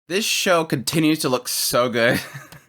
This show continues to look so good.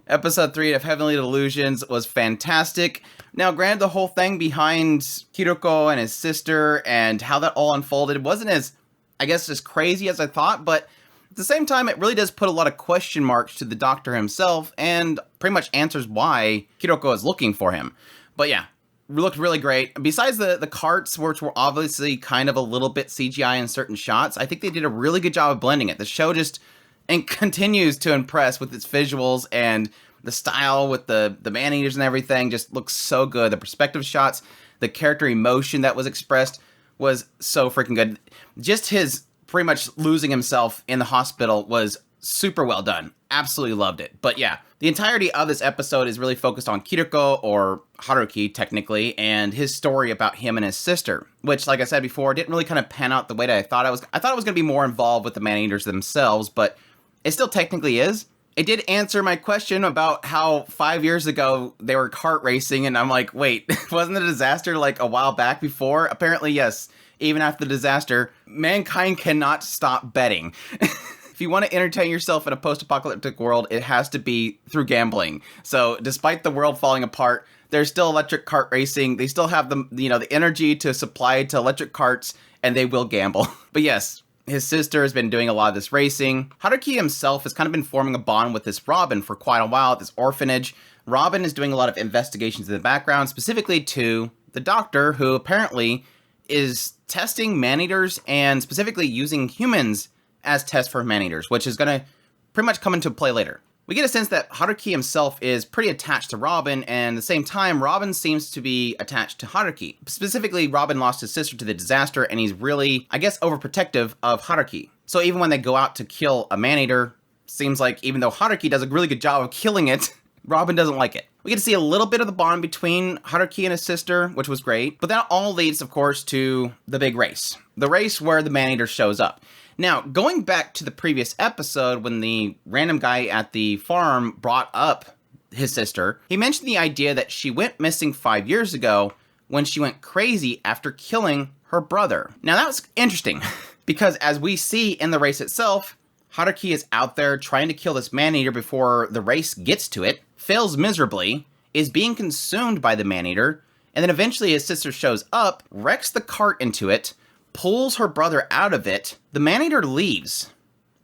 Episode 3 of Heavenly Delusions was fantastic. Now, granted, the whole thing behind Kiriko and his sister and how that all unfolded wasn't as, I guess, as crazy as I thought, but at the same time, it really does put a lot of question marks to the Doctor himself and pretty much answers why Kiriko is looking for him. But yeah, looked really great. Besides the carts, which were obviously kind of a little bit CGI in certain shots, I think they did a really good job of blending it. The show just continues to impress with its visuals, and the style with the man-eaters and everything just looks so good. The perspective shots, the character emotion that was expressed was so freaking good. Just his pretty much losing himself in the hospital was super well done. Absolutely loved it. But yeah, the entirety of this episode is really focused on Kiriko, or Haruki technically, and his story about him and his sister, which, like I said before, didn't really kind of pan out the way that I thought it was. I thought it was going to be more involved with the man-eaters themselves, but it still technically is. It did answer my question about how 5 years ago they were kart racing, and I'm like, wait, wasn't the disaster like a while back before? Apparently, yes. Even after the disaster, mankind cannot stop betting. If you want to entertain yourself in a post-apocalyptic world, it has to be through gambling. So despite the world falling apart, there's still electric kart racing. They still have the energy to supply to electric carts, and they will gamble. But yes, his sister has been doing a lot of this racing. Haruki himself has kind of been forming a bond with this Robin for quite a while at this orphanage. Robin is doing a lot of investigations in the background, specifically to the Doctor, who apparently is testing man-eaters and specifically using humans as tests for man-eaters, which is going to pretty much come into play later. We get a sense that Haruki himself is pretty attached to Robin, and at the same time, Robin seems to be attached to Haruki. Specifically, Robin lost his sister to the disaster, and he's really, I guess, overprotective of Haruki. So even when they go out to kill a man-eater, seems like even though Haruki does a really good job of killing it, Robin doesn't like it. We get to see a little bit of the bond between Haruki and his sister, which was great, but that all leads, of course, to the big race. The race where the man-eater shows up. Now, going back to the previous episode when the random guy at the farm brought up his sister, he mentioned the idea that she went missing 5 years ago when she went crazy after killing her brother. Now, that was interesting because as we see in the race itself, Haruki is out there trying to kill this man-eater before the race gets to it, fails miserably, is being consumed by the man-eater, and then eventually his sister shows up, wrecks the cart into it, pulls her brother out of it. The man-eater leaves.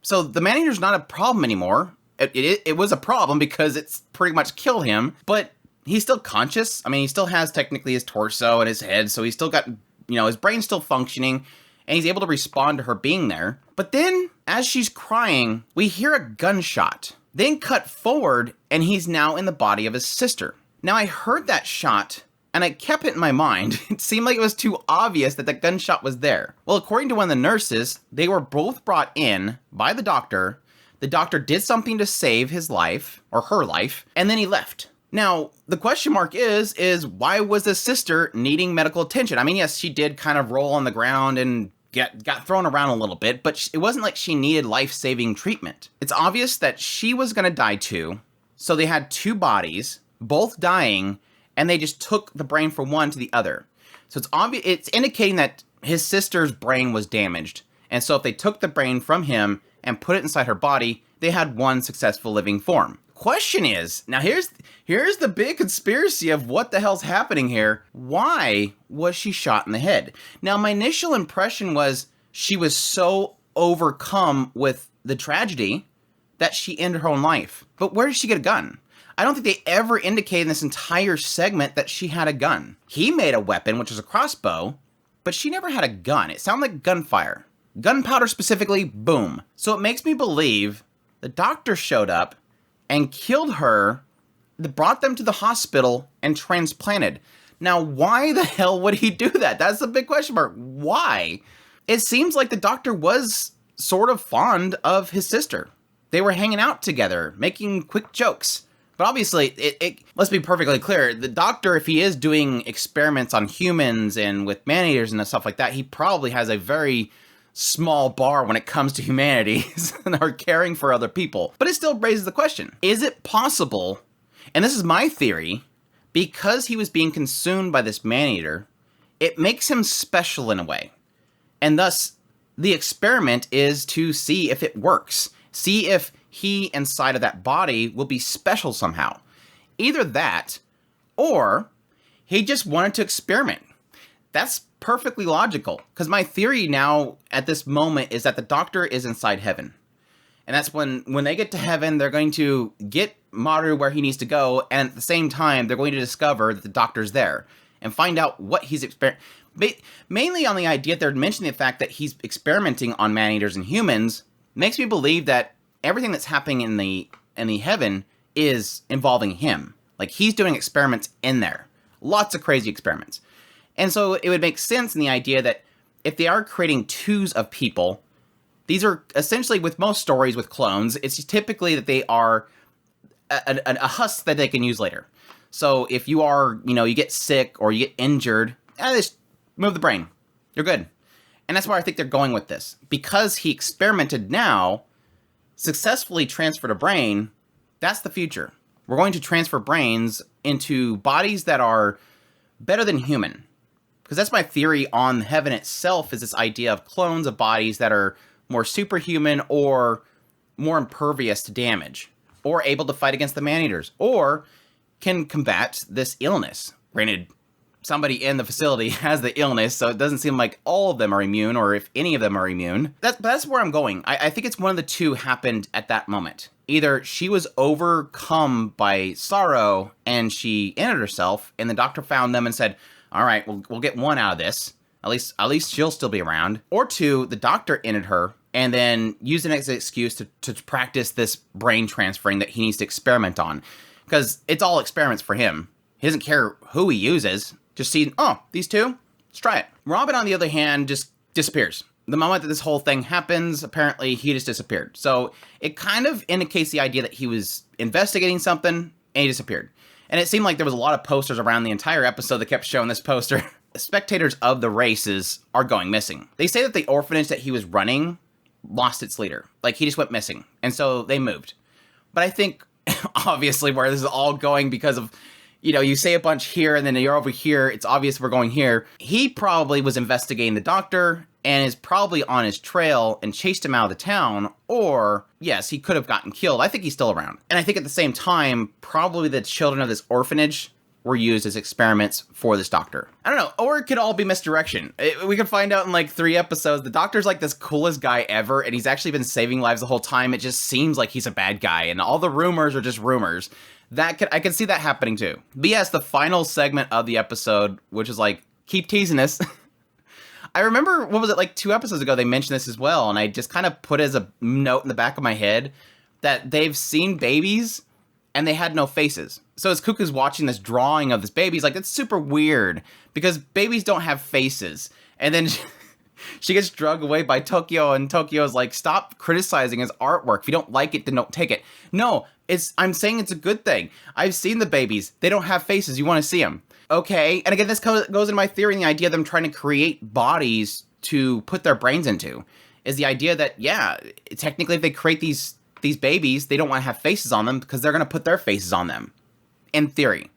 So the man-eater's not a problem anymore. It was a problem because it's pretty much killed him, but he's still conscious. I mean, he still has technically his torso and his head, so he's still got, his brain's still functioning, and he's able to respond to her being there. But then, as she's crying, we hear a gunshot. Then cut forward, and he's now in the body of his sister. Now, I heard that shot, and I kept it in my mind. It seemed like it was too obvious that the gunshot was there. Well, according to one of the nurses, they were both brought in by the Doctor. The Doctor did something to save his life, or her life, and then he left. Now, the question mark is why was the sister needing medical attention? I mean, yes, she did kind of roll on the ground and got thrown around a little bit, but it wasn't like she needed life-saving treatment. It's obvious that she was going to die too, so they had two bodies, both dying, and they just took the brain from one to the other. So it's obvious. It's indicating that his sister's brain was damaged, and so if they took the brain from him and put it inside her body, they had one successful living form. Question is, now here's the big conspiracy of what the hell's happening here. Why was she shot in the head? Now, my initial impression was she was so overcome with the tragedy that she ended her own life. But where did she get a gun? I don't think they ever indicated in this entire segment that she had a gun. He made a weapon, which was a crossbow, but she never had a gun. It sounded like gunfire. Gunpowder specifically, boom. So it makes me believe the Doctor showed up and killed her, brought them to the hospital, and transplanted. Now, why the hell would he do that? That's the big question mark. Why? It seems like the Doctor was sort of fond of his sister. They were hanging out together, making quick jokes. But obviously, let's be perfectly clear, the Doctor, if he is doing experiments on humans and with man-eaters and stuff like that, he probably has a very small bar when it comes to humanities or caring for other people. But it still raises the question, is it possible, and this is my theory, because he was being consumed by this man-eater, it makes him special in a way. And thus, the experiment is to see if it works. See if he inside of that body will be special somehow. Either that, or he just wanted to experiment. That's perfectly logical, because my theory now at this moment is that the Doctor is inside heaven. And that's when they get to heaven, they're going to get Maru where he needs to go, and at the same time, they're going to discover that the Doctor's there and find out what he's mainly on the idea they're mentioning the fact that he's experimenting on man-eaters and humans makes me believe that everything that's happening in the heaven is involving him. Like, he's doing experiments in there. Lots of crazy experiments. And so it would make sense in the idea that if they are creating twos of people, these are essentially, with most stories with clones, it's typically that they are a husk that they can use later. So if you are, you get sick or you get injured, just move the brain. You're good. And that's where I think they're going with this. Because he experimented now, successfully transferred a brain, that's the future. We're going to transfer brains into bodies that are better than human. Because that's my theory on heaven itself, is this idea of clones of bodies that are more superhuman or more impervious to damage, or able to fight against the man-eaters, or can combat this illness. Granted, somebody in the facility has the illness, so it doesn't seem like all of them are immune, or if any of them are immune. That's where I'm going. I think it's one of the two happened at that moment. Either she was overcome by sorrow and she ended herself, and the Doctor found them and said, all right, we'll get one out of this. At least she'll still be around. Or two, the Doctor ended her and then used it as an excuse to practice this brain transferring that he needs to experiment on. Because it's all experiments for him. He doesn't care who he uses. Just see, these two? Let's try it. Robin, on the other hand, just disappears. The moment that this whole thing happens, apparently he just disappeared. So it kind of indicates the idea that he was investigating something and he disappeared. And it seemed like there was a lot of posters around the entire episode that kept showing this poster. Spectators of the races are going missing. They say that the orphanage that he was running lost its leader. Like, he just went missing. And so they moved. But I think, obviously, where this is all going because of, you say a bunch here and then you're over here, it's obvious we're going here. He probably was investigating the Doctor and is probably on his trail and chased him out of the town, or, yes, he could have gotten killed. I think he's still around. And I think at the same time, probably the children of this orphanage were used as experiments for this Doctor. I don't know, or it could all be misdirection. We could find out in like 3 episodes, the Doctor's like this coolest guy ever, and he's actually been saving lives the whole time. It just seems like he's a bad guy, and all the rumors are just rumors. I can see that happening too. But yes, the final segment of the episode, which is like, keep teasing us. I remember, what was it, like 2 episodes ago, they mentioned this as well, and I just kind of put as a note in the back of my head that they've seen babies and they had no faces. So as Cuckoo's watching this drawing of this baby, he's like, that's super weird, because babies don't have faces. And then she gets drugged away by Tokyo, and Tokyo's like, stop criticizing his artwork. If you don't like it, then don't take it. No, I'm saying it's a good thing. I've seen the babies. They don't have faces. You want to see them. Okay, and again, this goes into my theory and the idea of them trying to create bodies to put their brains into, is the idea that, yeah, technically if they create these babies, they don't want to have faces on them because they're going to put their faces on them, in theory.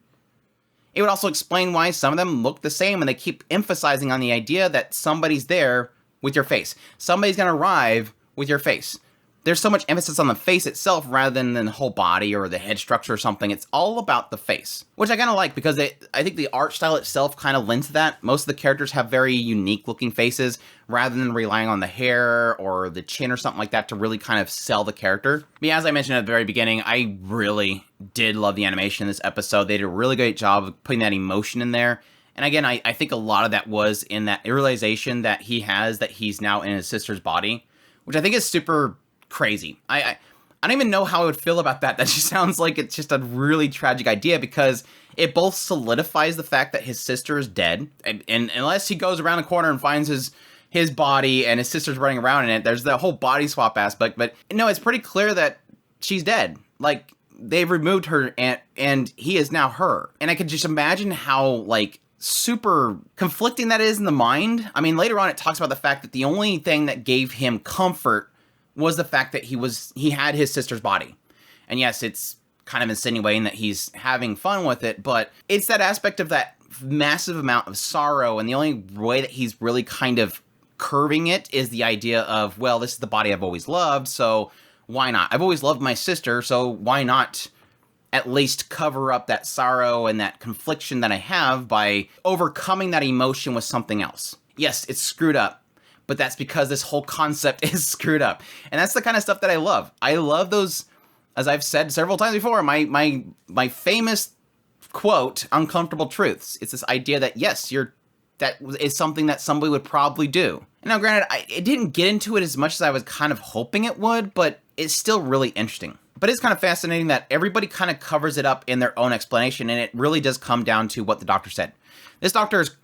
It would also explain why some of them look the same, and they keep emphasizing on the idea that somebody's there with your face. Somebody's going to arrive with your face. There's so much emphasis on the face itself rather than the whole body or the head structure or something. It's all about the face, which I kind of like, because I think the art style itself kind of lends to that. Most of the characters have very unique looking faces rather than relying on the hair or the chin or something like that to really kind of sell the character. But yeah, as I mentioned at the very beginning, I really did love the animation in this episode. They did a really great job of putting that emotion in there. And again, I think a lot of that was in that realization that he has that he's now in his sister's body, which I think is super crazy. I don't even know how I would feel about that. That just sounds like it's just a really tragic idea, because it both solidifies the fact that his sister is dead, and unless he goes around the corner and finds his body and his sister's running around in it, there's the whole body swap aspect. But no, it's pretty clear that she's dead. Like, they've removed her and he is now her. And I could just imagine how, like, super conflicting that is in the mind. I mean, later on it talks about the fact that the only thing that gave him comfort was the fact that he had his sister's body. And yes, it's kind of insinuating that he's having fun with it, but it's that aspect of that massive amount of sorrow, and the only way that he's really kind of curving it is the idea of, well, this is the body I've always loved, so why not? I've always loved my sister, so why not at least cover up that sorrow and that confliction that I have by overcoming that emotion with something else? Yes, it's screwed up, but that's because this whole concept is screwed up. And that's the kind of stuff that I love. I love those, as I've said several times before, my famous quote, uncomfortable truths. It's this idea that, yes, that is something that somebody would probably do. And now, granted, it didn't get into it as much as I was kind of hoping it would, but it's still really interesting. But it's kind of fascinating that everybody kind of covers it up in their own explanation, and it really does come down to what the doctor said. This doctor is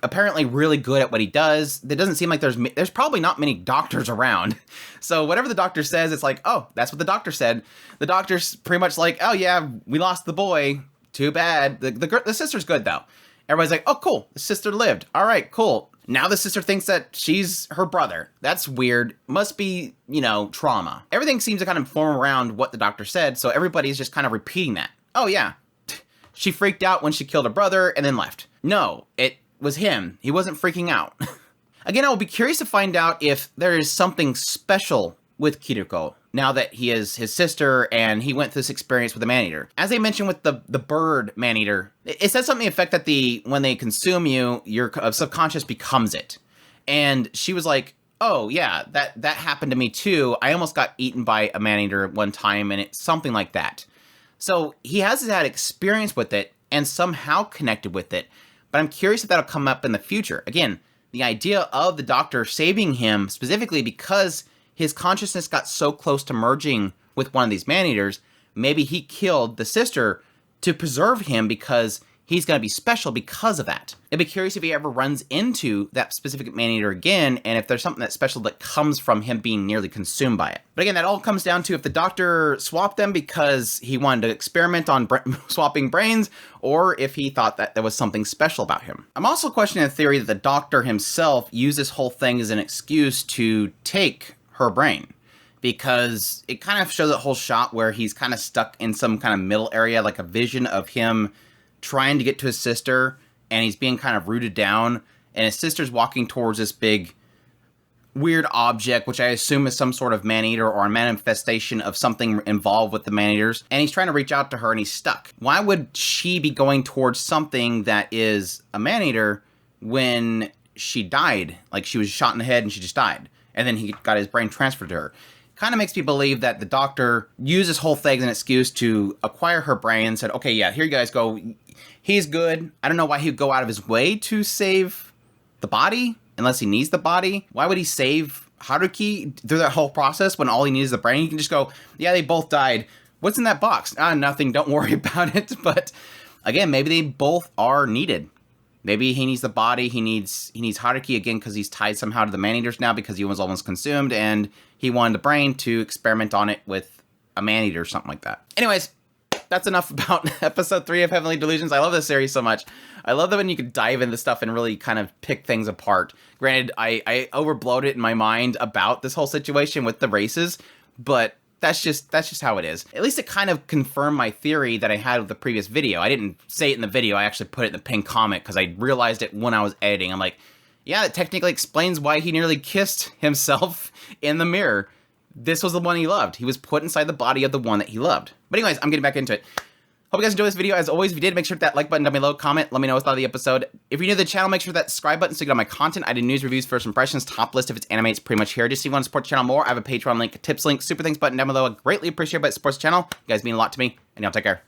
apparently really good at what he does. It doesn't seem like there's probably not many doctors around. So whatever the doctor says, it's like, oh, that's what the doctor said. The doctor's pretty much like, oh yeah, we lost the boy. Too bad. The sister's good, though. Everybody's like, oh, cool. The sister lived. All right, cool. Now the sister thinks that she's her brother. That's weird. Must be, trauma. Everything seems to kind of form around what the doctor said, so everybody's just kind of repeating that. Oh, yeah. She freaked out when she killed her brother and then left. No, it was him. He wasn't freaking out. Again, I will be curious to find out if there is something special with Kiruko now that he is his sister and he went through this experience with the man-eater. As they mentioned with the bird man-eater, it says something to the effect that when they consume you, your subconscious becomes it. And she was like, oh yeah, that happened to me too. I almost got eaten by a man-eater one time, and it's something like that. So he has that experience with it and somehow connected with it, but I'm curious if that'll come up in the future. Again, the idea of the doctor saving him specifically because his consciousness got so close to merging with one of these man-eaters, maybe he killed the sister to preserve him because he's going to be special because of that. I'd be curious if he ever runs into that specific man-eater again, and if there's something that's special that comes from him being nearly consumed by it. But again, that all comes down to if the doctor swapped them because he wanted to experiment on swapping brains, or if he thought that there was something special about him. I'm also questioning the theory that the doctor himself used this whole thing as an excuse to take her brain, because it kind of shows that whole shot where he's kind of stuck in some kind of middle area, like a vision of him trying to get to his sister, and he's being kind of rooted down, and his sister's walking towards this big weird object, which I assume is some sort of man-eater or a manifestation of something involved with the man-eaters, and he's trying to reach out to her and he's stuck. Why would she be going towards something that is a man-eater when she died? Like, she was shot in the head and she just died, and then he got his brain transferred to her. Kind of makes me believe that the doctor used this whole thing as an excuse to acquire her brain and said, okay, yeah, here you guys go. He's good. I don't know why he would go out of his way to save the body, unless he needs the body. Why would he save Haruki through that whole process when all he needs is the brain? He can just go, yeah, they both died. What's in that box? Nothing. Don't worry about it. But again, maybe they both are needed. Maybe he needs the body, he needs Haruki again because he's tied somehow to the man-eaters now because he was almost consumed, and he wanted the brain to experiment on it with a man-eater or something like that. Anyways, that's enough about episode 3 of Heavenly Delusions. I love this series so much. I love that when you can dive into stuff and really kind of pick things apart. Granted, I overblowed it in my mind about this whole situation with the races, but that's just how it is. At least it kind of confirmed my theory that I had with the previous video. I didn't say it in the video, I actually put it in the pinned comment because I realized it when I was editing. I'm like, yeah, it technically explains why he nearly kissed himself in the mirror. This was the one he loved. He was put inside the body of the one that he loved. But anyways, I'm getting back into it. Hope you guys enjoyed this video. As always, if you did, make sure to hit that like button down below, comment, let me know what you thought of the episode. If you're new to the channel, make sure that subscribe button so you get all my content. I do news, reviews, first impressions, top list if it's anime, it's pretty much here. Just if you want to support the channel more, I have a Patreon link, a tips link, super thanks button down below. I greatly appreciate it, but it supports the channel. You guys mean a lot to me, and y'all take care.